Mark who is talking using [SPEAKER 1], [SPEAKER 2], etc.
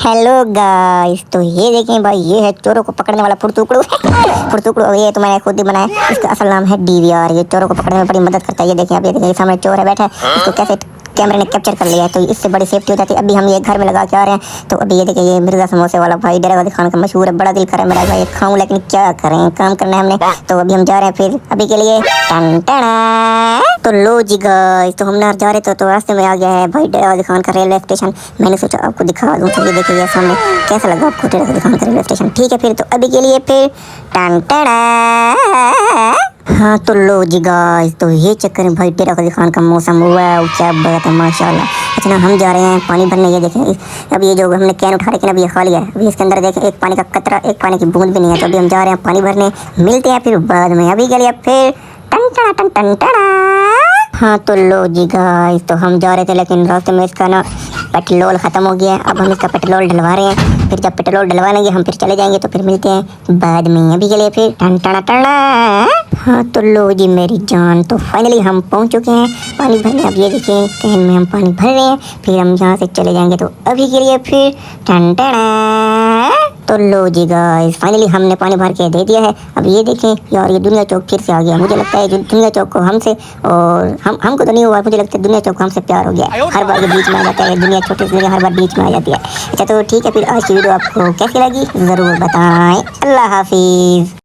[SPEAKER 1] Hello guys, तो ये देखें भाई, ये है चोरों को पकड़ने वाला फुरतुकड़ू। फुरतुकड़ू ये तो मैंने खुद ही बनाया। इसका असल नाम है डीवीआर। ये चोरों को पकड़ने में बड़ी मदद करता है। ये देखें, अब ये देखें, सामने चोर है बैठा है, इसको कैसे कैमरे ने कैप्चर कर लिया है, तो इससे बड़ी सेफ्टी हो जाती है। अभी हम ये घर में लगा के आ रहे हैं। तो अभी ये देखिए, ये मिर्जा समोसे वाला भाई डरावती खान का मशहूर है। बड़ा दिल कर रहा है मेरा भाई खाऊं, लेकिन क्या करें, काम करना है हमने। तो अभी हम जा रहे हैं फिर अभी के लिए। टन टना। तो लो जी गाइस, तो हम ना जा रहे थे, तो रास्ते में आ गया है भाई डरावती खान का रेलवे स्टेशन। मैंने सोचा आपको दिखा दूं। तो ये देखिए सामने, कैसा लगा आपको डरावती खान का रेलवे स्टेशन? ठीक है फिर, तो अभी के लिए फिर टन टना। हाँ तो लो जी गाइस, तो ये चक्कर में भाई डरावती खान का मौसम हुआ है, क्या बात है माशाल्लाह। अच्छा ना, हम जा रहे हैं पानी भरने। ये देखें, अब ये जो हमने कैन उठा रखे ना, अभी ये खाली है। अभी इसके अंदर देखें, एक पानी का कतरा, एक पानी की बूंद भी नहीं है। तो अभी हम जा रहे हैं पानी भरने। मिलते हैं फिर बाद में। अभी के लिए फिर टन टना टन टन टना। हाँ तो लो जी गाइस, तो हम जा रहे थे, लेकिन रास्ते में इसका ना पेट्रोल ख़त्म हो गया है। अब हम इसका पेट्रोल डलवा रहे हैं। फिर जब पेट्रोल डलवा लेंगे हम, फिर चले जाएंगे। तो फिर मिलते हैं बाद में। अभी के लिए फिर टन टना टना। हाँ तो लो जी मेरी जान, तो फाइनली हम पहुंच चुके हैं पानी भरने। अब ये देखिए, कैन में हम पानी भर रहे हैं, फिर हम यहाँ से चले जाएंगे। तो अभी के लिए फिर टन टना। तो लो जी गाइस, फाइनली हमने पानी भर के दे दिया है। अब ये देखें यार, ये दुनिया चौक फिर से आ गया। मुझे लगता है जो दुनिया चौक को हमसे, और हमको तो नहीं हुआ, मुझे लगता है दुनिया चौक को हमसे प्यार हो गया। हर बार ये बीच में आ जाता है, दुनिया छोटी सी हर बार बीच में आ जाती है। अच्छा तो ठीक है फिर, आज की वीडियो आपको कैसी लगी ज़रूर बताएं। अल्लाह हाफिज़।